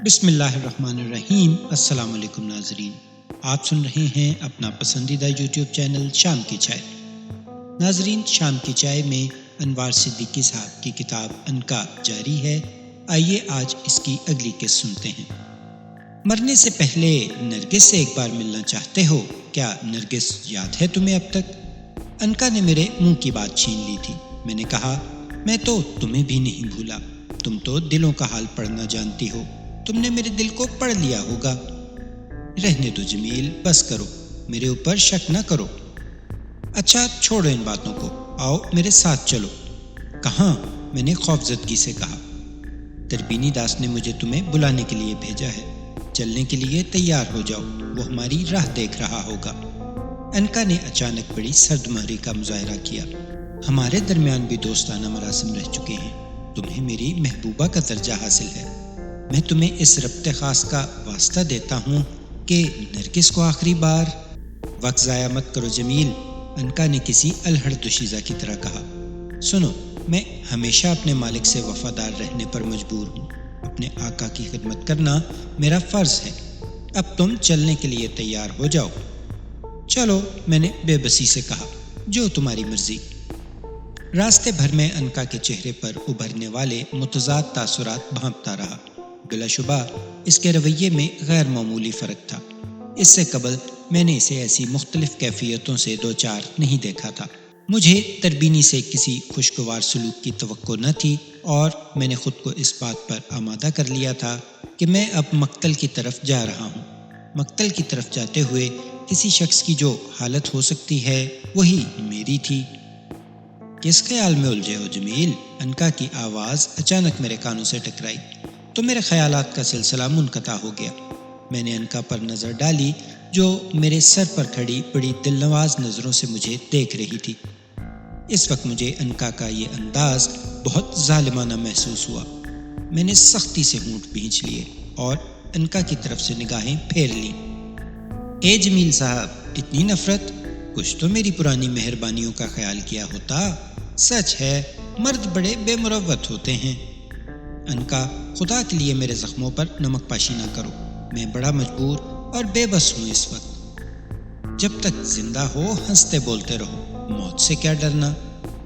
بسم اللہ الرحمن الرحیم۔ السلام علیکم ناظرین، آپ سن رہے ہیں اپنا پسندیدہ یوٹیوب چینل شام کی چائے۔ ناظرین، شام کی چائے میں انوار صدیقی صاحب کی کتاب عنقا جاری ہے۔ آئیے آج اس کی اگلی قسط سنتے ہیں۔ مرنے سے پہلے نرگس سے ایک بار ملنا چاہتے ہو کیا؟ نرگس یاد ہے تمہیں اب تک؟ عنقا نے میرے منہ کی بات چھین لی تھی۔ میں نے کہا، میں تو تمہیں بھی نہیں بھولا، تم تو دلوں کا حال پڑھنا جانتی ہو، تم نے میرے دل کو پڑھ لیا ہوگا۔ رہنے دو جمیل، بس کرو، میرے اوپر شک نہ کرو۔ اچھا چھوڑو ان باتوں کو، آؤ میرے ساتھ چلو۔ کہاں؟ میں نے خوفزدگی سے کہا۔ تربینی داس نے مجھے تمہیں بلانے کے لیے بھیجا ہے، چلنے کے لیے تیار ہو جاؤ، وہ ہماری راہ دیکھ رہا ہوگا۔ عنقا نے اچانک بڑی سرد مہری کا مظاہرہ کیا۔ ہمارے درمیان بھی دوستانہ مراسم رہ چکے ہیں، تمہیں میری محبوبہ کا درجہ حاصل ہے، میں تمہیں اس ربط خاص کا واسطہ دیتا ہوں کہ نرگس کو آخری بار۔ وقت ضائع مت کرو جمیل، عنقا نے کسی الہڑ دوشیزہ کی طرح کہا۔ سنو، میں ہمیشہ اپنے مالک سے وفادار رہنے پر مجبور ہوں، اپنے آقا کی خدمت کرنا میرا فرض ہے۔ اب تم چلنے کے لیے تیار ہو جاؤ۔ چلو، میں نے بے بسی سے کہا، جو تمہاری مرضی۔ راستے بھر میں عنقا کے چہرے پر ابھرنے والے متضاد تاثرات بھانپتا رہا۔ بلا شبہ اس کے رویے میں غیر معمولی فرق تھا۔ اس سے قبل میں نے اسے ایسی مختلف کیفیتوں سے دوچار نہیں دیکھا تھا۔ مجھے تربینی سے کسی خوشگوار سلوک کی توقع نہ تھی، اور میں نے خود کو اس بات پر آمادہ کر لیا تھا کہ میں اب مقتل کی طرف جا رہا ہوں۔ مقتل کی طرف جاتے ہوئے کسی شخص کی جو حالت ہو سکتی ہے وہی میری تھی۔ کس خیال میں الجھے ہو جمیل؟ عنقا کی آواز اچانک میرے کانوں سے ٹکرائی تو میرے خیالات کا سلسلہ منقطع ہو گیا۔ میں نے عنقا پر نظر ڈالی جو میرے سر پر کھڑی بڑی دل نواز نظروں سے مجھے دیکھ رہی تھی۔ اس وقت مجھے عنقا کا یہ انداز بہت ظالمانہ محسوس ہوا۔ میں نے سختی سے ہونٹ بھینچ لیے اور عنقا کی طرف سے نگاہیں پھیر لیں۔ اے جمیل صاحب، اتنی نفرت؟ کچھ تو میری پرانی مہربانیوں کا خیال کیا ہوتا۔ سچ ہے، مرد بڑے بے مروت ہوتے ہیں۔ عنقا، خدا کے لیے میرے زخموں پر نمک پاشی نہ کرو، میں بڑا مجبور اور بے بس ہوں اس وقت۔ جب تک زندہ ہو ہنستے بولتے رہو، موت سے کیا ڈرنا؟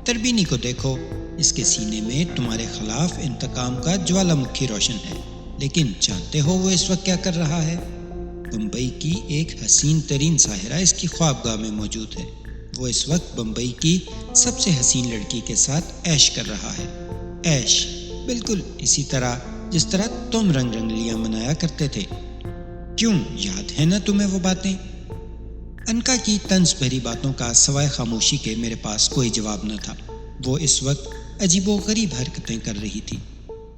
تربینی کو دیکھو، اس کے سینے میں تمہارے خلاف انتقام کا جوالا مکھی روشن ہے، لیکن جانتے ہو وہ اس وقت کیا کر رہا ہے؟ بمبئی کی ایک حسین ترین ساحرہ اس کی خوابگاہ میں موجود ہے۔ وہ اس وقت بمبئی کی سب سے حسین لڑکی کے ساتھ عیش کر رہا ہے۔ عیش بالکل اسی طرح جس طرح تم رنگ رنگلیاں منایا کرتے تھے۔ کیوں، یاد ہے نا تمہیں وہ باتیں؟ عنقا کی طنز بھری باتوں کا سوائے خاموشی کے میرے پاس کوئی جواب نہ تھا۔ وہ اس وقت عجیب و غریب حرکتیں کر رہی تھی۔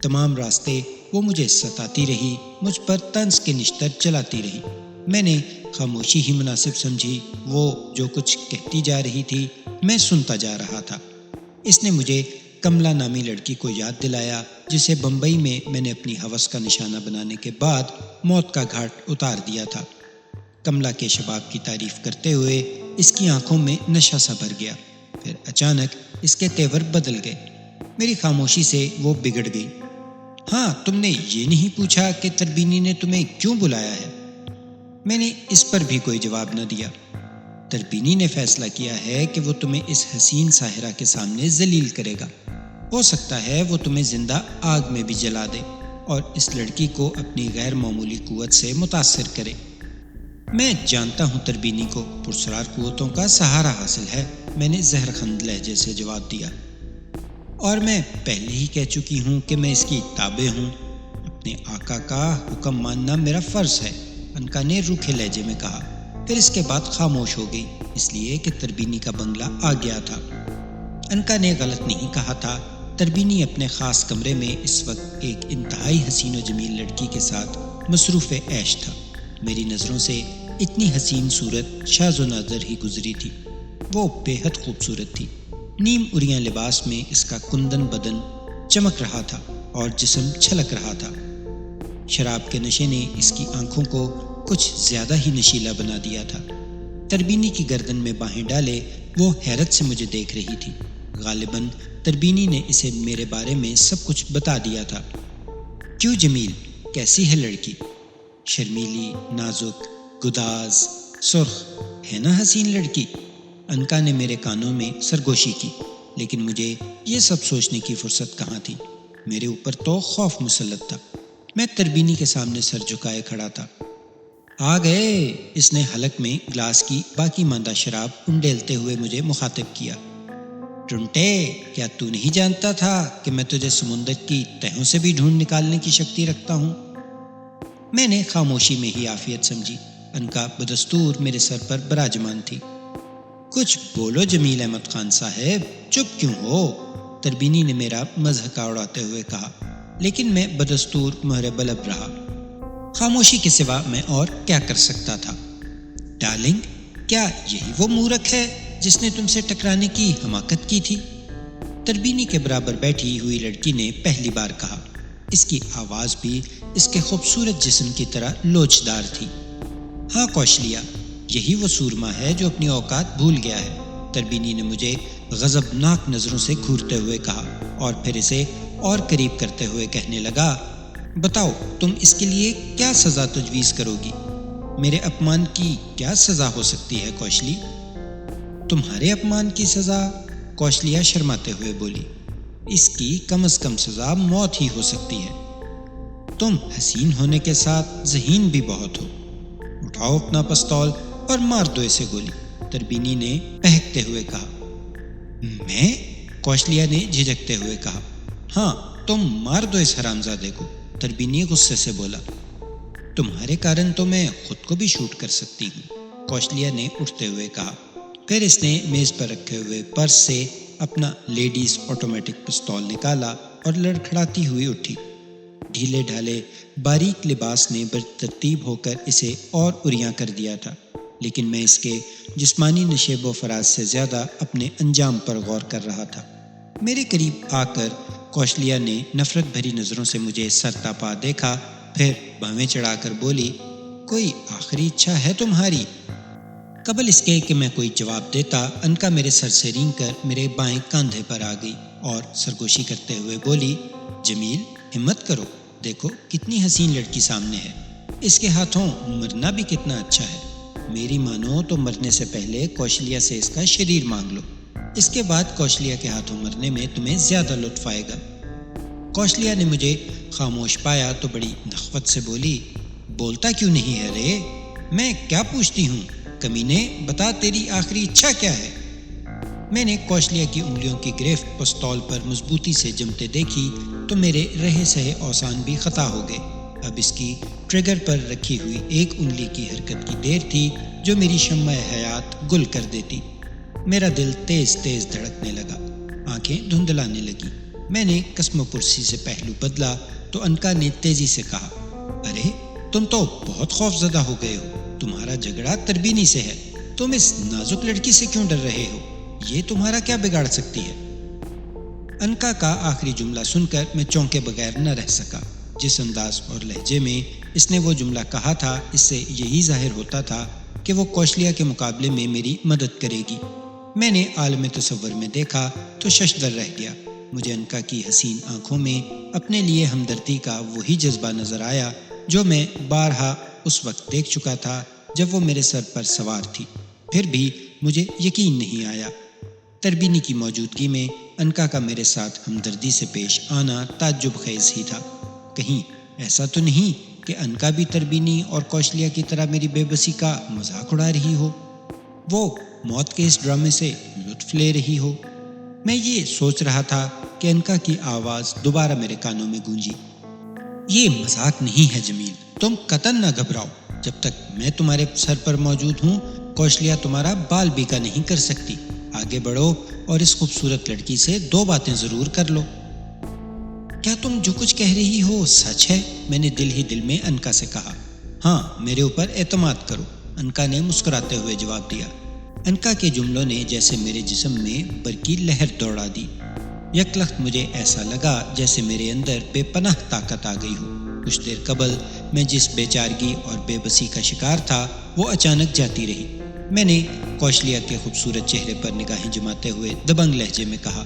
تمام راستے وہ مجھے ستاتی رہی، مجھ پر طنز کے نشتر چلاتی رہی۔ میں نے خاموشی ہی مناسب سمجھی۔ وہ جو کچھ کہتی جا رہی تھی میں سنتا جا رہا تھا۔ اس نے مجھے کملا نامی لڑکی کو یاد دلایا جسے بمبئی میں نے اپنی ہوس کا نشانہ بنانے کے بعد موت کا گھاٹ اتار دیا تھا۔ کملا کے شباب کی تعریف کرتے ہوئے اس کی آنکھوں میں نشہ سا بھر گیا، پھر اچانک اس کے تیور بدل گئے۔ میری خاموشی سے وہ بگڑ گئی۔ ہاں، تم نے یہ نہیں پوچھا کہ تربینی نے تمہیں کیوں بلایا ہے؟ میں نے اس پر بھی کوئی جواب نہ دیا۔ تربینی نے فیصلہ کیا ہے کہ وہ تمہیں اس حسین ساحرہ کے سامنے ذلیل کرے گا۔ ہو سکتا ہے وہ تمہیں زندہ آگ میں بھی جلا دے اور اس لڑکی کو اپنی غیر معمولی قوت سے متاثر کرے۔ میں جانتا ہوں تربینی کو پرسرار قوتوں کا سہارا حاصل ہے، میں نے زہرخند لہجے سے جواب دیا، اور میں پہلے ہی کہہ چکی ہوں کہ میں اس کی تابع ہوں۔ اپنے آقا کا حکم ماننا میرا فرض ہے، عنقا نے روکھے لہجے میں کہا، پھر اس کے بعد خاموش ہو گئی، اس لیے کہ تربینی کا بنگلہ آ گیا تھا۔ عنقا نے غلط نہیں کہا تھا۔ تربینی اپنے خاص کمرے میں اس وقت ایک انتہائی حسین و جمیل لڑکی کے ساتھ مصروف عیش تھا۔ میری نظروں سے اتنی حسین صورت شاذ و نادر ہی گزری تھی۔ وہ بے حد خوبصورت تھی۔ نیم اریاں لباس میں اس کا کندن بدن چمک رہا تھا اور جسم چھلک رہا تھا۔ شراب کے نشے نے اس کی آنکھوں کو کچھ زیادہ ہی نشیلا بنا دیا تھا۔ تربینی کی گردن میں باہیں ڈالے وہ حیرت سے مجھے دیکھ رہی تھی۔ غالباً تربینی نے اسے میرے بارے میں سب کچھ بتا دیا تھا۔ کیوں جمیل، کیسی ہے لڑکی؟ شرمیلی، نازک، گداز، سرخ ہے نا حسین لڑکی؟ انکا نے میرے کانوں میں سرگوشی کی، لیکن مجھے یہ سب سوچنے کی فرصت کہاں تھی۔ میرے اوپر تو خوف مسلط تھا۔ میں تربینی کے سامنے سر جھکائے کھڑا تھا۔ آ گئے، اس نے حلق میں گلاس کی باقی ماندہ شراب انڈیلتے ہوئے مجھے مخاطب کیا۔ ٹنٹے، کیا تو نہیں جانتا تھا کہ میں تجھے سمندر کی تہوں سے بھی ڈھونڈ نکالنے کی شکتی رکھتا ہوں؟ میں نے خاموشی میں ہی عافیت سمجھی۔ انکا بدستور میرے سر پر براجمان تھی۔ کچھ بولو جمیل احمد خان صاحب، چپ کیوں ہو؟ تربینی نے میرا مضحکہ اڑاتے ہوئے کہا، لیکن میں بدستور مہر بلب رہا۔ خاموشی کے سوا میں اور کیا کر سکتا تھا؟ ڈارلنگ، کیا یہی وہ مورکھ ہے جس نے تم سے ٹکرانے کی حماقت کی تھی؟ تربینی کے برابر بیٹھی ہوئی لڑکی نے پہلی بار کہا۔ اس کی آواز بھی اس کے خوبصورت جسم کی طرح لوچدار تھی۔ ہاں کوشلیا، یہی وہ سورما ہے جو اپنی اوقات بھول گیا ہے، تربینی نے مجھے غضبناک نظروں سے گھورتے ہوئے کہا، اور پھر اسے اور قریب کرتے ہوئے کہنے لگا، بتاؤ تم اس کے لیے کیا سزا تجویز کرو گی؟ میرے اپمان کی کیا سزا ہو سکتی ہے کوشلی؟ تمہارے اپمان کی سزا؟ کوشلیا شرماتے ہوئے بولی، اس کی کم از کم سزا موت ہی ہو سکتی ہے۔ تم حسین ہونے کے ساتھ ذہین بھی بہت ہو۔ اٹھاؤ اپنا پستول اور مار دو اسے گولی، تربینی نے بہکتے ہوئے کہا۔ میں؟ کوشلیا نے جھجکتے ہوئے کہا۔ ہاں، تم مار دو اس حرامزادے کو، تربینی غصے سے بولا۔ تمہارے کارن تو میں خود کو بھی شوٹ کر سکتی ہوں، کوشلیا نے اٹھتے ہوئے کہا۔ پھر اس نے میز پر رکھے ہوئے پرس سے اپنا لیڈیز آٹومیٹک پستول نکالا اور لڑکھڑاتی ہوئی اٹھی۔ ڈھیلے ڈھالے باریک لباس نے برترتیب ہو کر اسے اور اریاں کر دیا تھا، لیکن میں اس کے جسمانی نشیب و فراز سے زیادہ اپنے انجام پر غور کر رہا تھا۔ میرے قریب آ کر کوشلیا نے نفرت بھری نظروں سے مجھے سرتاپا دیکھا، پھر بھویں چڑھا کر بولی، کوئی آخری اچھا ہے تمہاری؟ قبل اس کے کہ میں کوئی جواب دیتا، انکا میرے سر سے رینگ کر میرے بائیں کاندھے پر آ گئی اور سرگوشی کرتے ہوئے بولی، جمیل، ہمت کرو، دیکھو کتنی حسین لڑکی سامنے ہے، اس کے ہاتھوں مرنا بھی کتنا اچھا ہے۔ میری مانو تو مرنے سے پہلے کوشلیا سے اس کا شریر مانگ لو، اس کے بعد کوشلیا کے ہاتھوں مرنے میں تمہیں زیادہ لطف آئے گا۔ کوشلیا نے مجھے خاموش پایا تو بڑی نخوت سے بولی، بولتا کیوں نہیں ہے رے؟ میں کیا پوچھتی ہوں؟ کمینے، بتا تیری آخری اچھا کیا ہے؟ میں نے کوشلیا کی انگلیوں کی گرفت پستول پر مضبوطی سے جمتے دیکھی تو میرے رہے سہے اوسان بھی خطا ہو گئے۔ اب اس کی ٹریگر پر رکھی ہوئی ایک انگلی کی حرکت کی دیر تھی جو میری شمع حیات گل کر دیتی۔ میرا دل تیز تیز دھڑکنے لگا، آنکھیں دھندلانے لگی۔ میں نے قسم و پرسی سے پہلو بدلا تو انکا نے تیزی سے کہا، ارے تم تو بہت خوف زدہ ہو گئے ہو، تمہارا جھگڑا تربینی سے ہے، تم اس نازک لڑکی سے کیوں ڈر رہے ہو؟ یہ تمہارا کیا بگاڑ سکتی ہے؟ انکا کا آخری جملہ سن کر میں چونکے بغیر نہ رہ سکا۔ جس انداز اور لہجے میں اس نے وہ جملہ کہا تھا، اس سے یہی ظاہر ہوتا تھا کہ وہ کوشلیا کے مقابلے میں میری مدد کرے گی۔ میں نے عالم تصور میں دیکھا تو ششدر رہ گیا۔ مجھے انکا کی حسین آنکھوں میں اپنے لیے ہمدردی کا وہی جذبہ نظر آیا جو میں بارہا اس وقت دیکھ چکا تھا جب وہ میرے سر پر سوار تھی۔ پھر بھی مجھے یقین نہیں آیا۔ تربینی کی موجودگی میں انکا کا میرے ساتھ ہمدردی سے پیش آنا تعجب خیز ہی تھا۔ کہیں ایسا تو نہیں کہ انکا بھی تربینی اور کوشلیا کی طرح میری بے بسی کا مذاق اڑا رہی ہو، وہ موت کے اس ڈرامے سے لطف لے رہی ہو؟ میں یہ سوچ رہا تھا کہ انکا کی آواز دوبارہ میرے کانوں میں گونجی، یہ مذاق نہیں ہے جمیل، تم قطعاً نہ گھبراؤ، جب تک میں تمہارے سر پر موجود ہوں کوشلیا تمہارا بال بیکا نہیں کر سکتی۔ آگے بڑھو اور اس خوبصورت لڑکی سے دو باتیں ضرور کر لو۔ کیا تم جو کچھ کہہ رہی ہو سچ ہے؟ میں نے دل ہی دل میں انکا سے کہا۔ ہاں، میرے اوپر اعتماد کرو، انکا نے مسکراتے ہوئے جواب دیا۔ انکا کے جملوں نے جیسے میرے جسم میں برقی لہر دوڑا دی۔ یک لخت مجھے ایسا لگا جیسے میرے اندر بے پناہ طاقت آ گئی ہو۔ کچھ دیر قبل میں جس بے چارگی اور بے بسی کا شکار تھا وہ اچانک جاتی رہی۔ میں نے کوشلیا کے خوبصورت چہرے پر نگاہیں جماتے ہوئے دبنگ لہجے میں کہا،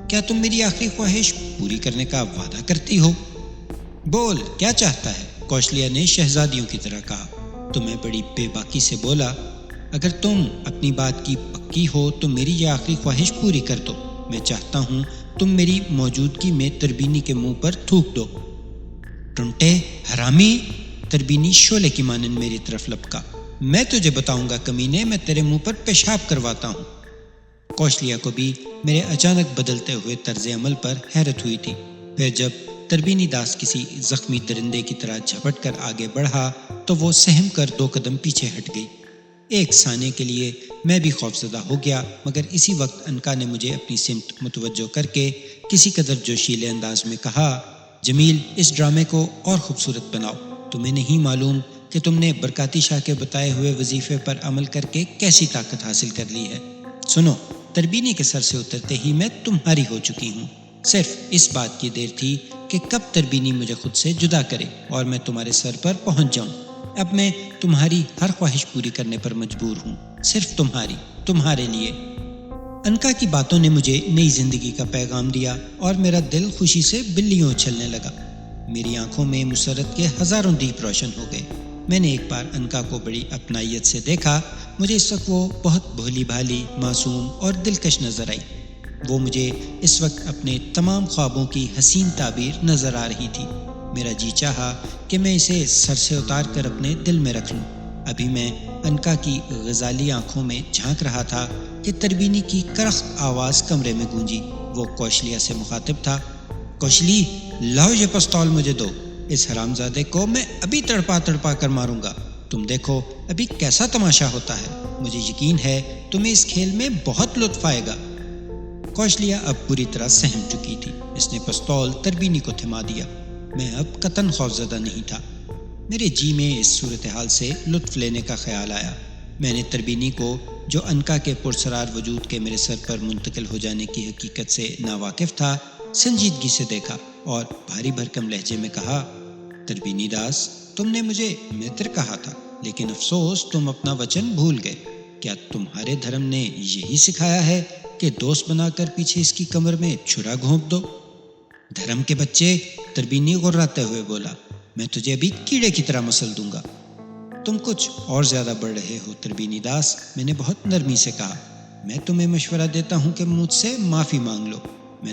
کیا تم میری آخری خواہش پوری کرنے کا وعدہ کرتی ہو؟ بول، کیا چاہتا ہے؟ کوشلیا نے شہزادیوں کی طرح کہا۔ تو میں بڑی بے باکی سے بولا، اگر تم اپنی بات کی پکی ہو تو میری یہ آخری خواہش پوری کر دو۔ میں چاہتا ہوں تم میری موجودگی میں تربینی کے منہ پر تھوک دو۔ ٹنٹے، حرامی! تربینی شعلے کی مانند میری طرف لپکا۔ میں تجھے بتاؤں گا کمینے، میں تیرے منہ پر پیشاب کرواتا ہوں۔ کوشلیا کو بھی میرے اچانک بدلتے ہوئے طرز عمل پر حیرت ہوئی تھی۔ پھر جب تربینی داس کسی زخمی درندے کی طرح جھپٹ کر آگے بڑھا تو وہ سہم کر 2 قدم پیچھے ہٹ گئی۔ ایک ثانیے کے لیے میں بھی خوفزدہ ہو گیا، مگر اسی وقت انکا نے مجھے اپنی سمت متوجہ کر کے کسی قدر جوشیلے انداز میں کہا، جمیل، اس ڈرامے کو اور خوبصورت بناؤ۔ تمہیں نہیں معلوم کہ تم نے برکاتی شاہ کے بتائے ہوئے وظیفے پر عمل کر کے کیسی طاقت حاصل کر لی ہے۔ سنو، تربینی کے سر سے اترتے ہی میں تمہاری ہو چکی ہوں۔ صرف اس بات کی دیر تھی کہ کب تربینی مجھے خود سے جدا کرے اور میں تمہارے سر پر پہنچ جاؤں۔ اب میں تمہاری ہر خواہش پوری کرنے پر مجبور ہوں، صرف تمہارے لیے۔ انکا کی باتوں نے مجھے نئی زندگی کا پیغام دیا اور میرا دل خوشی سے بلیوں اچھلنے لگا۔ میری آنکھوں میں مسرت کے ہزاروں دیپ روشن ہو گئے۔ میں نے ایک بار انکا کو بڑی اپنائیت سے دیکھا۔ مجھے اس وقت وہ بہت بھولی بھالی، معصوم اور دلکش نظر آئی۔ وہ مجھے اس وقت اپنے تمام خوابوں کی حسین تعبیر نظر آ رہی تھی۔ میرا جی چاہا کہ میں اسے سر سے اتار کر اپنے دل میں رکھ لوں۔ ابھی میں انکا کی غزالی آنکھوں میں جھانک رہا تھا کہ تربینی کی کرخت آواز کمرے میں گونجی۔ وہ کوشلیا سے مخاطب تھا، کوشلی، لاؤ یہ پستول مجھے دو۔ اس حرامزادے کو میں ابھی تڑپا تڑپا کر ماروں گا۔ تم دیکھو ابھی کیسا تماشا ہوتا ہے۔ مجھے یقین ہے تمہیں اس کھیل میں بہت لطف آئے گا۔ کوشلیا اب پوری طرح سہم چکی تھی۔ اس نے پستول تربینی کو تھما دیا۔ میں اب قطعاً خوفزدہ نہیں تھا۔ میرے جی میں اس صورتحال سے لطف لینے کا خیال آیا۔ میں نے تربینی کو، جو انکا کے پرسرار وجود کے میرے سر پر منتقل ہو جانے کی حقیقت سے ناواقف تھا، سنجیدگی سے دیکھا اور بھاری بھرکم لہجے میں کہا، تربینی داس، تم نے مجھے متر کہا تھا، لیکن افسوس تم اپنا وچن بھول گئے۔ کیا تمہارے دھرم نے یہی سکھایا ہے کہ دوست بنا کر پیچھے اس کی کمر میں چھرا گھونپ دو؟ دھرم کے بچے، تربینی غراتے ہوئے بولا، میں تجھے ابھی کیڑے کی طرح مسل دوں گا۔ تم کچھ اور زیادہ بڑھ رہے ہو تربینی داس، میں نے بہت نرمی سے کہا۔ میں تمہیں مشورہ دیتا ہوں کہ مجھ سے معافی مانگ لو، میں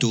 تو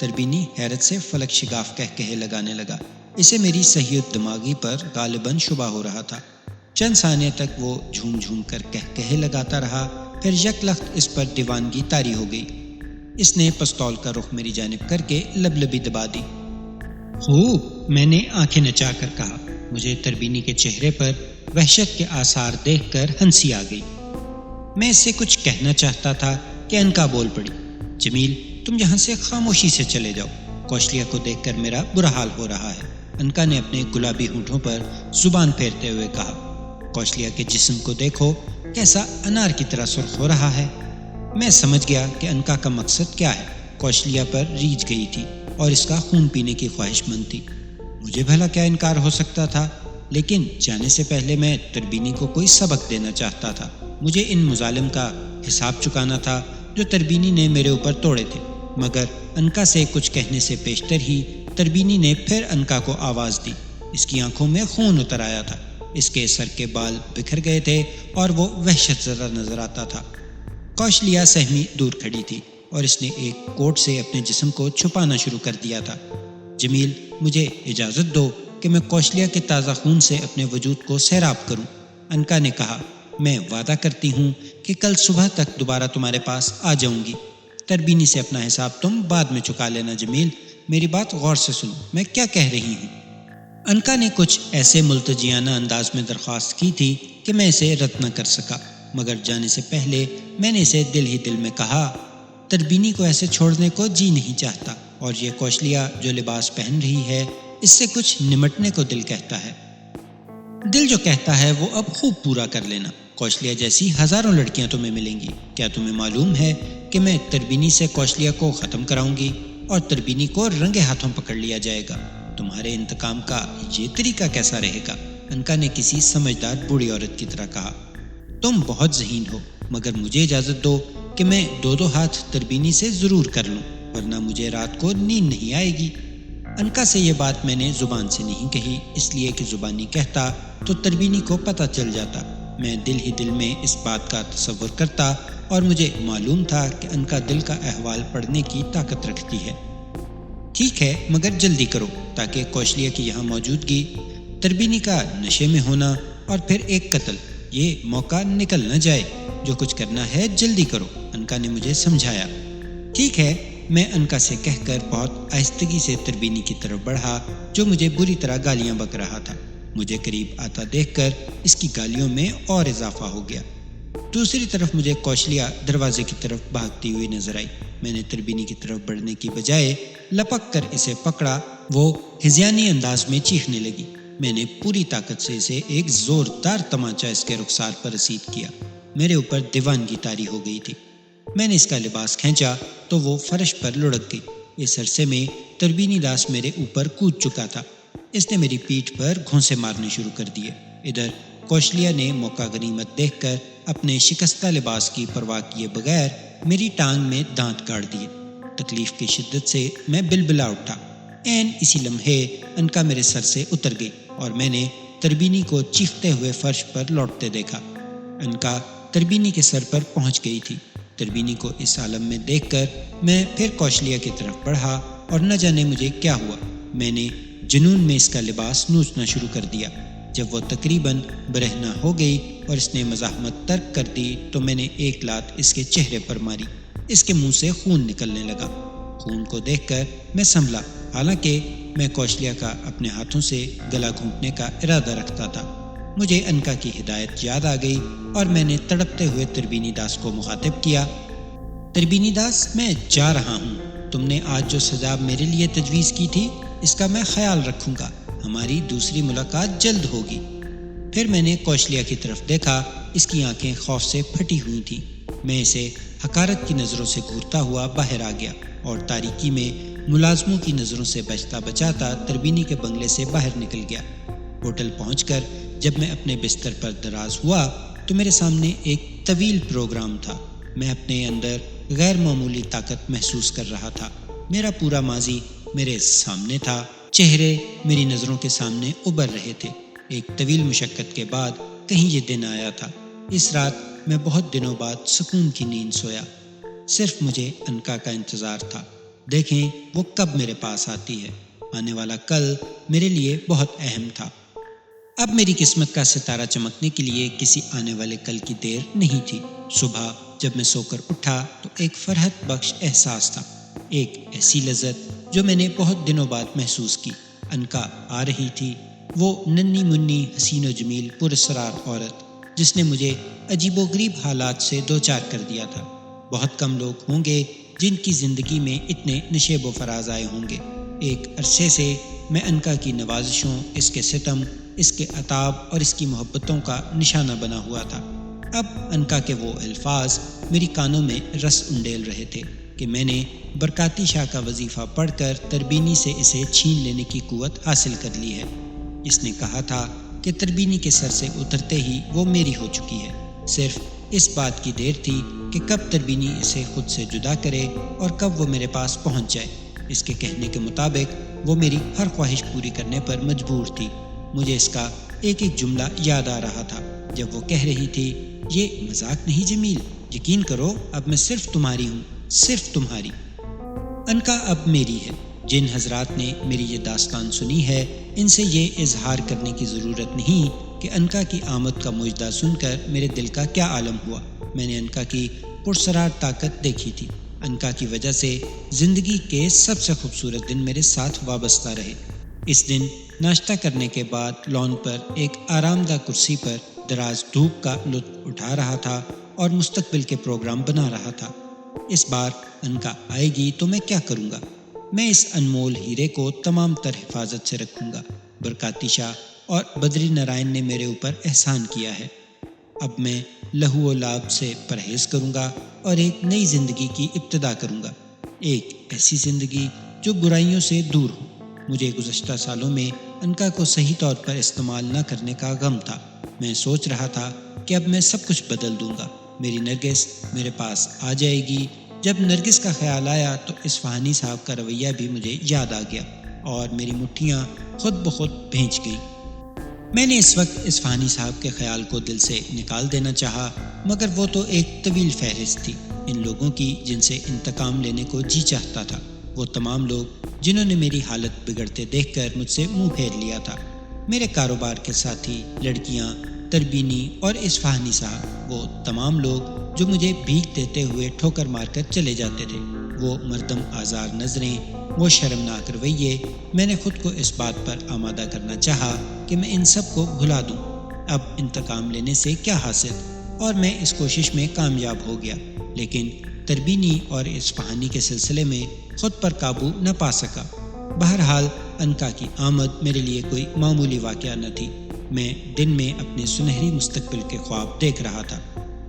تربینی حیرت سے فلک شگاف کہے لگانے لگا۔ اسے میری صحیح دماغی پر غالباً شبہ ہو رہا تھا۔ چند ثانیے تک وہ جھوم جھوم کر کہے لگاتا رہا، پھر یک لخت اس پر دیوانگی طاری ہو گئی۔ اس نے پستول کا رخ میری جانب کر کے لبلبی دبا دی۔ خوب، میں نے آنکھیں نچا کر کہا۔ مجھے تربینی کے چہرے پر وحشت کے آثار دیکھ کر ہنسی آ گئی۔ میں اس سے کچھ کہنا چاہتا تھا کہ انکا بول پڑی، جمیل، تم یہاں سے خاموشی سے چلے جاؤ۔ کوشلیا کو دیکھ کر میرا برا حال ہو رہا ہے۔ انکا نے اپنے گلابی ہونٹوں پر زبان پھیرتے ہوئے کہا، کوشلیا کے جسم کو دیکھو، کیسا انار کی طرح سرخ ہو رہا ہے۔ میں سمجھ گیا کہ انکا کا مقصد کیا ہے۔ کوشلیا پر ریجھ گئی تھی اور اس کا خون پینے کی خواہش مند تھی۔ مجھے بھلا کیا انکار ہو سکتا تھا، لیکن جانے سے پہلے میں تربینی کو کوئی سبق دینا چاہتا تھا۔ مجھے ان مظالم کا حساب چکانا تھا جو تربینی نے میرے اوپر توڑے تھے۔ مگر انکا سے کچھ کہنے سے پیشتر ہی تربینی نے پھر انکا کو آواز دی۔ اس کی آنکھوں میں خون اتر آیا تھا، اس کے سر کے بال بکھر گئے تھے اور وہ وحشت زدہ نظر آتا تھا۔ کوشلیا سہمی دور کھڑی تھی اور اس نے ایک کوٹ سے اپنے جسم کو چھپانا شروع کر دیا تھا۔ جمیل، مجھے اجازت دو کہ میں کوشلیا کے تازہ خون سے اپنے وجود کو سیراب کروں۔ انکا نے کہا، میں وعدہ کرتی ہوں کہ کل صبح تک دوبارہ تمہارے پاس آ جاؤں گی۔ تربینی سے اپنا حساب تم بعد میں چکا لینا جمیل، میری بات غور سے سنو، میں کیا کہہ رہی ہوں۔ انکا نے کچھ ایسے ملتجیانہ انداز میں درخواست کی تھی کہ میں اسے رد نہ کر سکا، مگر جانے سے پہلے میں نے اسے دل ہی دل میں کہا، تربینی کو ایسے چھوڑنے کو جی نہیں چاہتا، اور یہ کوشلیا جو لباس پہن رہی ہے، اس سے کچھ نمٹنے کو دل کہتا ہے۔ دل جو کہتا ہے وہ اب خوب پورا کر لینا۔ کوشلیا جیسی ہزاروں لڑکیاں تمہیں ملیں گی۔ کیا تمہیں معلوم ہے کہ میں تربینی سے کوشلیا کو ختم کراؤں گی اور تربینی کو رنگے ہاتھوں پکڑ لیا جائے گا؟ تمہارے انتقام کا یہ طریقہ کیسا رہے گا؟ انکا نے کسی سمجھدار بوڑھی عورت کی طرح کہا۔ تم بہت ذہین ہو، مگر مجھے اجازت دو کہ میں 2 ہاتھ تربینی سے ضرور کر لوں۔ ورنہ مجھے رات کو نیند نہیں آئے گی۔ انکا سے یہ بات میں نے زبان سے نہیں کہی، اس لیے کہ زبانی کہتا تو تربینی کو پتہ چل جاتا۔ میں دل ہی دل میں اس بات کا تصور کرتا اور مجھے معلوم تھا کہ انکا دل کا احوال پڑھنے کی طاقت رکھتی ہے۔ ٹھیک ہے، مگر جلدی کرو تاکہ کوشلیہ کی یہاں موجودگی، تربینی کا نشے میں ہونا اور پھر ایک قتل، یہ موقع نکل نہ جائے۔ جو کچھ کرنا ہے جلدی کرو، انکا نے مجھے سمجھایا۔ ٹھیک ہے، میں انکا سے کہہ کر بہت آہستگی سے تربینی کی طرف بڑھا جو مجھے بری طرح گالیاں بک رہا تھا۔ مجھے قریب آتا دیکھ کر اس کی گالیوں میں اور اضافہ ہو گیا۔ دوسری طرف مجھے کوشلیہ دروازے کی طرف بھاگتی ہوئی نظر آئی۔ میں نے تربینی کی طرف بڑھنے کی بجائے لپک کر اسے پکڑا۔ وہ ہذیانی انداز میں چیخنے لگی۔ میں نے پوری طاقت سے اسے ایک زوردار تمانچہ اس کے رخسار پر رسید کیا۔ میرے اوپر دیوانگی طاری ہو گئی تھی۔ میں نے اس کا لباس کھینچا تو وہ فرش پر لڑک گئی۔ اس عرصے میں تربینی داس میرے اوپر کود چکا تھا۔ اس نے میری پیٹھ پر گھونسے مارنے شروع کر دیے۔ ادھر کوشلیہ نے موقع غنیمت دیکھ کر اپنے شکستہ لباس کی پرواہ کیے بغیر میری ٹانگ میں دانت گاڑ دیے۔ تکلیف کی شدت سے میں بلبلا اٹھا۔ عین اسی لمحے انکا میرے سر سے اتر گئی اور میں نے تربینی کو چیختے ہوئے فرش پر لوٹتے دیکھا۔ انکا تربینی کے سر پر پہنچ گئی تھی۔ تربینی کو اس عالم میں دیکھ کر میں پھر کوشلیہ کی طرف بڑھا اور نہ جانے مجھے کیا ہوا، میں نے جنون میں اس کا لباس نوچنا شروع کر دیا۔ جب وہ تقریباً برہنہ ہو گئی اور اس نے مزاحمت ترک کر دی تو میں نے ایک لات اس کے چہرے پر ماری۔ اس کے منہ سے خون نکلنے لگا۔ خون کو دیکھ کر میں سنبھلا، حالانکہ میں کوشلیہ کا اپنے ہاتھوں سے گلا گھونٹنے کا ارادہ رکھتا تھا۔ مجھے انکا کی ہدایت یاد آ گئی اور میں نے تڑپتے ہوئے تربینی داس کو مخاطب کیا۔ تربینی داس، میں جا رہا ہوں۔ تم نے آج جو سزا میرے لیے تجویز کی تھی اس کا میں خیال رکھوں گا۔ ہماری دوسری ملاقات جلد ہوگی۔ پھر میں نے کوشلیہ کی طرف دیکھا۔ اس کی آنکھیں خوف سے پھٹی ہوئی تھیں۔ میں اسے حقارت کی نظروں سے گھورتا ہوا باہر آ گیا اور تاریکی میں ملازموں کی نظروں سے بچتا بچاتا تربینی کے بنگلے سے باہر نکل گیا۔ ہوٹل پہنچ کر جب میں اپنے بستر پر دراز ہوا تو میرے سامنے ایک طویل پروگرام تھا۔ میں اپنے اندر غیر معمولی طاقت محسوس کر رہا تھا۔ میرا پورا ماضی میرے سامنے تھا۔ چہرے میری نظروں کے سامنے ابھر رہے تھے۔ ایک طویل مشقت کے بعد کہیں یہ دن آیا تھا۔ اس رات میں بہت دنوں بعد سکون کی نیند سویا۔ صرف مجھے انکا کا انتظار تھا۔ دیکھیں وہ کب میرے پاس آتی ہے۔ آنے والا کل میرے لیے بہت اہم تھا۔ اب میری قسمت کا ستارہ چمکنے کے لیے کسی آنے والے کل کی دیر نہیں تھی۔ صبح جب میں سو کر اٹھا تو ایک فرحت بخش احساس تھا، ایک ایسی لذت جو میں نے بہت دنوں بعد محسوس کی۔ انکا آ رہی تھی، وہ ننھی منی حسین و جمیل پراسرار عورت جس نے مجھے عجیب و غریب حالات سے دوچار کر دیا تھا۔ بہت کم لوگ ہوں گے جن کی زندگی میں اتنے نشیب و فراز آئے ہوں گے۔ ایک عرصے سے میں انکا کی نوازشوں، اس کے ستم، اس کے عتاب اور اس کی محبتوں کا نشانہ بنا ہوا تھا۔ اب انکا کے وہ الفاظ میری کانوں میں رس انڈیل رہے تھے کہ میں نے برکاتی شاہ کا وظیفہ پڑھ کر تربینی سے اسے چھین لینے کی قوت حاصل کر لی ہے۔ اس نے کہا تھا کہ تربینی کے سر سے اترتے ہی وہ میری ہو چکی ہے۔ صرف اس بات کی دیر تھی کہ کب تربینی اسے خود سے جدا کرے اور کب وہ میرے پاس پہنچ جائے۔ اس کے کہنے کے مطابق وہ میری ہر خواہش پوری کرنے پر مجبور تھی۔ مجھے اس کا ایک ایک جملہ یاد آ رہا تھا جب وہ کہہ رہی تھی، یہ مذاق نہیں جمیل، یقین کرو اب میں صرف تمہاری ہوں، صرف تمہاری۔ انکا اب میری ہے۔ جن حضرات نے میری یہ داستان سنی ہے ان سے یہ اظہار کرنے کی ضرورت نہیں کہ انکا کی آمد کا مجدہ سن کر میرے دل کا کیا عالم ہوا۔ میں نے انکا کی پرسرار طاقت دیکھی تھی۔ انکا کی وجہ سے زندگی کے سب سے خوبصورت دن میرے ساتھ وابستہ رہے۔ اس دن ناشتہ کرنے کے بعد لان پر ایک آرام دہ کرسی پر دراز دھوپ کا لطف اٹھا رہا تھا اور مستقبل کے پروگرام بنا رہا تھا۔ اس بار انکا آئے گی تو میں کیا کروں گا؟ میں اس انمول ہیرے کو تمام تر حفاظت سے رکھوں گا۔ برکاتی شاہ اور بدری نارائن نے میرے اوپر احسان کیا ہے۔ اب میں لہو و لعب سے پرہیز کروں گا اور ایک نئی زندگی کی ابتدا کروں گا، ایک ایسی زندگی جو برائیوں سے دور ہو۔ مجھے گزشتہ سالوں میں انکا کو صحیح طور پر استعمال نہ کرنے کا غم تھا۔ میں سوچ رہا تھا کہ اب میں سب کچھ بدل دوں گا۔ میری نرگس میرے پاس آ جائے گی، جب نرگس کا خیال آیا تو اصفہانی صاحب کا رویہ بھی مجھے یاد آ گیا اور میری مٹھیاں خود بخود بھیج گئی۔ میں نے اس وقت اصفہانی صاحب کے خیال کو دل سے نکال دینا چاہا، مگر وہ تو ایک طویل فہرست تھی ان لوگوں کی جن سے انتقام لینے کو جی چاہتا تھا، وہ تمام لوگ جنہوں نے میری حالت بگڑتے دیکھ کر مجھ سے منہ پھیر لیا تھا، میرے کاروبار کے ساتھی، لڑکیاں، تربینی اور اصفہانی صاحب، وہ تمام لوگ جو مجھے بھیک دیتے ہوئے ٹھوکر مار کر چلے جاتے تھے، وہ مردم آزار نظریں، وہ شرمناک رویے۔ میں نے خود کو اس بات پر آمادہ کرنا چاہا کہ میں ان سب کو بھلا دوں، اب انتقام لینے سے کیا حاصل، اور میں اس کوشش میں کامیاب ہو گیا، لیکن تربینی اور اصفہانی کے سلسلے میں خود پر قابو نہ پا سکا۔ بہرحال انکا کی آمد میرے لیے کوئی معمولی واقعہ نہ تھی، میں دن میں اپنے سنہری مستقبل کے خواب دیکھ رہا تھا۔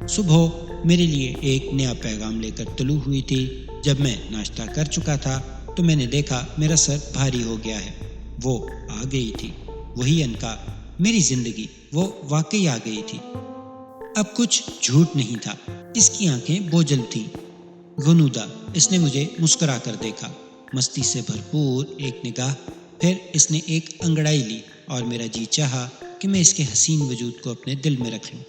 صبح میرے لیے ایک نیا پیغام لے کر طلوع ہوئی تھی۔ جب میں ناشتہ کر چکا تھا تو میں نے دیکھا میرا سر بھاری ہو گیا ہے۔ وہ آ گئی تھی، وہی انکا، میری زندگی، وہ واقعی آ گئی تھی۔ اب کچھ جھوٹ نہیں تھا، اس کی آنکھیں بوجھل تھیں، غنودہ۔ اس نے مجھے مسکرا کر دیکھا، مستی سے بھرپور ایک نگاہ، پھر اس نے ایک انگڑائی لی اور میرا جی چاہا کہ میں اس کے حسین وجود کو اپنے دل میں رکھ لوں۔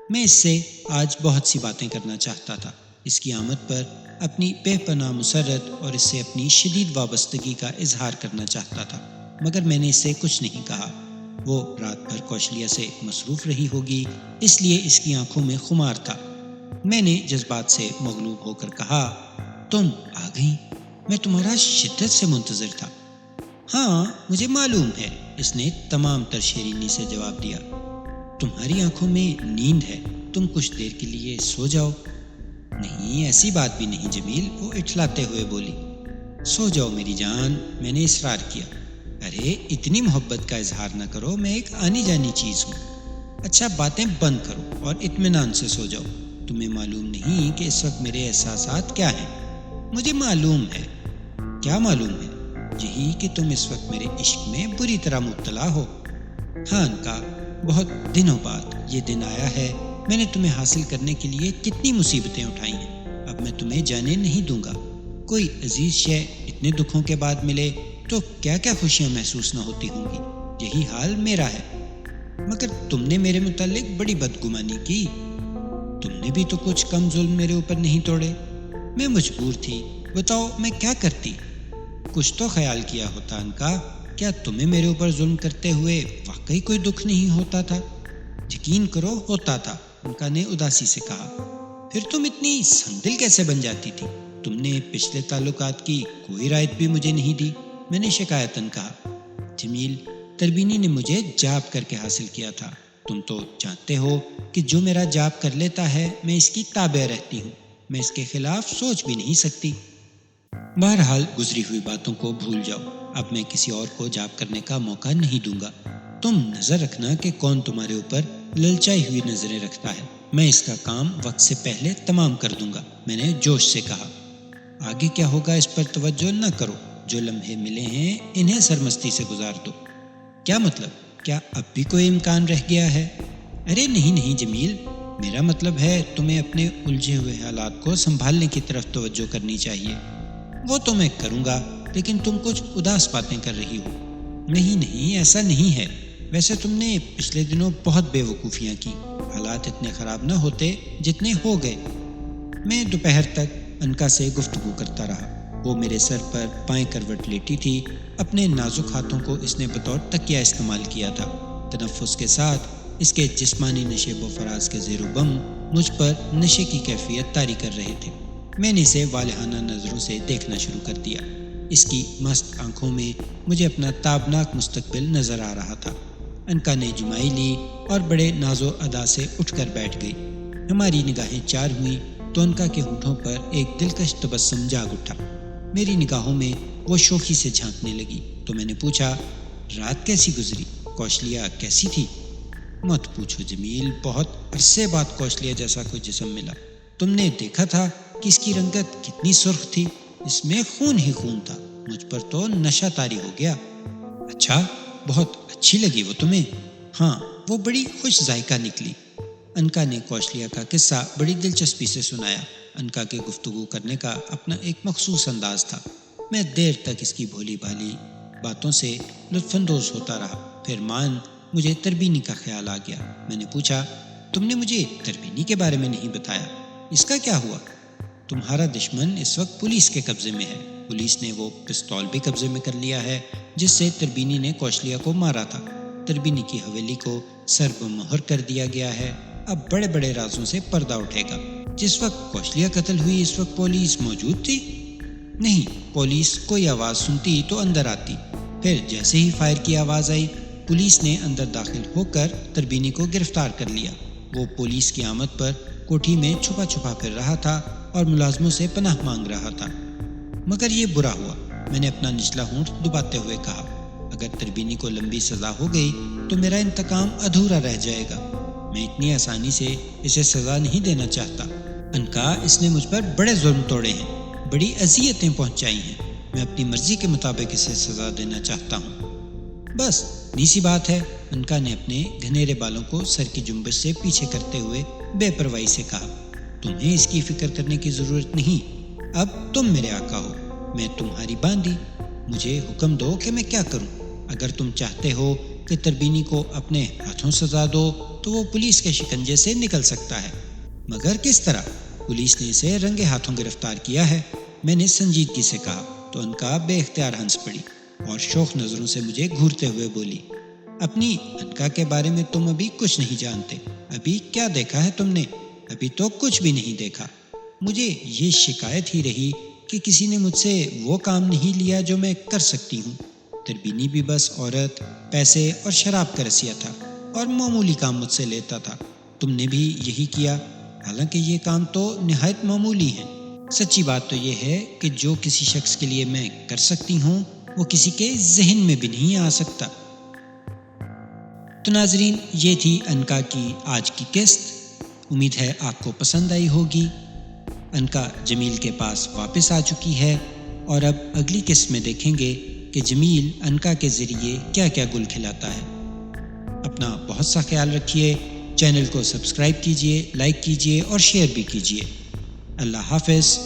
میں اس سے آج بہت سی باتیں کرنا چاہتا تھا، اس کی آمد پر اپنی بے پناہ مسرت اور اس سے اپنی شدید وابستگی کا اظہار کرنا چاہتا تھا، مگر میں نے اس سے کچھ نہیں کہا۔ وہ رات بھر کوشلیہ سے مصروف رہی ہوگی، اس لیے اس کی آنکھوں میں خمار تھا۔ میں نے جذبات سے مغلوب ہو کر کہا، تم آ گئی، میں تمہارا شدت سے منتظر تھا۔ ہاں مجھے معلوم ہے، اس نے تمام تر شیرینی سے جواب دیا۔ تمہاری آنکھوں میں نیند ہے، تم کچھ دیر کے لیے سو جاؤ۔ نہیں، ایسی بات بھی نہیں جمیل، وہ اٹھلاتے ہوئے بولی۔ سو جاؤ میری جان، میں نے اصرار کیا۔ ارے اتنی محبت کا اظہار نہ کرو، میں ایک آنی جانی چیز ہوں۔ اچھا باتیں بند کرو اور اطمینان سے سو جاؤ۔ تمہیں معلوم نہیں کہ اس وقت میرے احساسات کیا ہیں؟ مجھے معلوم ہے۔ کیا معلوم ہے؟ یہی کہ تم اس وقت میرے عشق میں بری طرح مبتلا ہو۔ ہاں انکا، بہت دنوں بعد یہ دن آیا ہے۔ میں نے تمہیں حاصل کرنے کے لیے کتنی مصیبتیں اٹھائی ہیں، اب میں تمہیں جانے نہیں دوں گا۔ کوئی عزیز شے اتنے دکھوں کے بعد ملے تو کیا کیا خوشیاں محسوس نہ ہوتی ہوں گی، یہی حال میرا ہے۔ مگر تم نے میرے متعلق بڑی بدگمانی کی، تم نے بھی تو کچھ کم ظلم میرے اوپر نہیں توڑے۔ میں مجبور تھی، بتاؤ میں کیا کرتی؟ کچھ تو خیال کیا ہوتا انکا، کیا تمہیں میرے اوپر ظلم کرتے ہوئے واقعی کوئی دکھ نہیں ہوتا تھا؟ یقین کرو ہوتا تھا، انکا نے اداسی سے کہا۔ پھر تم اتنی سنگدل کیسے بن جاتی تھی؟ تم نے پچھلے تعلقات کی کوئی رعایت بھی مجھے نہیں دی، میں نے شکایتاً کہا۔ جمیل، تربینی نے مجھے جاب کر کے حاصل کیا تھا، تم تو جانتے ہو کہ جو میرا جاب کر لیتا ہے میں اس کی تابع رہتی ہوں، میں اس کے خلاف سوچ بھی نہیں سکتی۔ بہرحال گزری ہوئی باتوں کو بھول جاؤ، اب میں کسی اور کو جاب کرنے کا موقع نہیں دوں گا۔ تم نظر رکھنا کہ کون تمہارے اوپر للچائی ہوئی نظریں رکھتا ہے، میں اس کا کام وقت سے پہلے تمام کر دوں گا، میں نے جوش سے کہا۔ آگے کیا ہوگا اس پر توجہ نہ کرو، جو لمحے ملے ہیں انہیں سرمستی سے گزار دو۔ کیا مطلب؟ کیا اب بھی کوئی امکان رہ گیا ہے؟ ارے نہیں جمیل، میرا مطلب ہے تمہیں اپنے الجھے ہوئے حالات کو سنبھالنے کی طرف توجہ کرنی چاہیے۔ وہ تو میں کروں گا، لیکن تم کچھ اداس باتیں کر رہی ہو۔ نہیں ایسا نہیں ہے، ویسے تم نے پچھلے دنوں بہت بے وقوفیاں کی، حالات اتنے خراب نہ ہوتے جتنے ہو گئے۔ میں دوپہر تک انکا سے گفتگو کرتا رہا، وہ میرے سر پر بائیں کروٹ لیٹی تھی، اپنے نازک ہاتھوں کو اس نے بطور تکیہ استعمال کیا تھا۔ تنفس کے ساتھ اس کے جسمانی نشیب و فراز کے زیر و بم مجھ پر نشے کی کیفیت طاری کر رہے تھے۔ میں نے اسے والہانہ نظروں سے دیکھنا شروع کر دیا، اس کی مست آنکھوں میں مجھے اپنا تابناک مستقبل نظر آ رہا تھا۔ انکا نے جمائی لی اور بڑے ناز و ادا سے اٹھ کر بیٹھ گئی۔ ہماری نگاہیں چار ہوئیں تو انکا کے ہونٹوں پر ایک دلکش تبسم جاگ اٹھا۔ میری نگاہوں میں وہ شوخی سے جھانکنے لگی تو میں نے پوچھا، رات کیسی گزری؟ کوشلیہ کیسی تھی؟ مت پوچھو جمیل، بہت عرصے بعد کوشلیہ جیسا کوئی جسم ملا۔ تم نے دیکھا تھا کہ اس کی رنگت کتنی سرخ تھی، اس میں خون ہی خون تھا، مجھ پر تو نشہ طاری ہو گیا۔ اچھا، بہت اچھی لگی وہ تمہیں؟ ہاں، وہ بڑی خوش ذائقہ نکلی۔ انکا نے کوشلیہ کا قصہ بڑی دلچسپی سے سنایا۔ انکا کے گفتگو کرنے کا اپنا ایک مخصوص انداز تھا۔ میں دیر تک اس کی بھولی بھالی باتوں سے لطف اندوز ہوتا رہا۔ پھر مجھے تربینی کا خیال آ گیا۔ میں نے پوچھا، تم نے مجھے تربینی کے بارے میں نہیں بتایا، اس کا کیا ہوا؟ تمہارا دشمن اس وقت پولیس کے قبضے میں ہے۔ پولیس نے وہ پستول بھی قبضے میں کر لیا ہے جس سے تربینی نے کوشلیا کو مارا تھا۔ تربینی کی حویلی کو سر بمہر کر دیا گیا ہے۔ اب بڑے بڑے رازوں سے پردہ اٹھے گا۔ جس وقت کوشلیا قتل ہوئی اس وقت پولیس موجود تھی؟ نہیں، پولیس کوئی آواز سنتی تو اندر آتی، پھر جیسے ہی فائر کی آواز آئی پولیس نے اندر داخل ہو کر تربینی کو گرفتار کر لیا۔ وہ پولیس کی آمد پر کوٹھی میں چھپا چھپا پھر رہا تھا اور ملازموں سے پناہ مانگ رہا تھا۔ مگر یہ برا ہوا، میں نے اپنا نچلا ہونٹ دباتے ہوئے کہا، اگر تربینی کو لمبی سزا ہو گئی تو میرا انتقام ادھورا رہ جائے گا۔ میں اتنی آسانی سے اسے سزا نہیں دینا چاہتا۔ انکا، اس نے مجھ پر بڑے ظلم توڑے ہیں، بڑی اذیتیں پہنچائی ہیں۔ میں اپنی مرضی کے مطابق اسے سزا دینا چاہتا ہوں۔ بس نیسی بات ہے، انکا نے اپنے گھنیرے بالوں کو سر کی جنبش سے پیچھے کرتے ہوئے بے پرواہی سے کہا، تمہیں اس کی فکر کرنے کی ضرورت نہیں، اب تم میرے آقا ہو، میں تمہاری باندی، مجھے حکم دو کہ میں کیا کروں۔ اگر تم چاہتے ہو کہ تربینی کو اپنے ہاتھوں سزا دو تو وہ پولیس کے شکنجے سے نکل سکتا ہے، مگر کس طرح؟ پولیس نے اسے رنگے ہاتھوں گرفتار کیا ہے، میں نے سنجیدگی سے کہا۔ تو انکا بے اختیار ہنس پڑی اور شوخ نظروں سے مجھے گھورتے ہوئے بولی، اپنی انکا کے بارے میں تم ابھی کچھ نہیں جانتے۔ ابھی کیا دیکھا ہے تم نے؟ ابھی تو کچھ بھی نہیں دیکھا۔ مجھے یہ شکایت ہی رہی کہ کسی نے مجھ سے وہ کام نہیں لیا جو میں کر سکتی ہوں۔ تربینی بھی بس عورت، پیسے اور شراب کا رسیا تھا اور معمولی کام مجھ سے لیتا تھا۔ تم نے بھی یہی کیا، حالانکہ یہ کام تو نہایت معمولی ہے۔ سچی بات تو یہ ہے کہ جو کسی شخص کے لیے میں کر سکتی ہوں وہ کسی کے ذہن میں بھی نہیں آ سکتا۔ تو ناظرین، یہ تھی انکا کی آج کی قسط۔ امید ہے آپ کو پسند آئی ہوگی۔ انکا جمیل کے پاس واپس آ چکی ہے اور اب اگلی قسط میں دیکھیں گے کہ جمیل انکا کے ذریعے کیا کیا گل کھلاتا ہے۔ اپنا بہت سا خیال رکھیے، چینل کو سبسکرائب کیجیے، لائک کیجیے اور شیئر بھی کیجیے۔ اللہ حافظ۔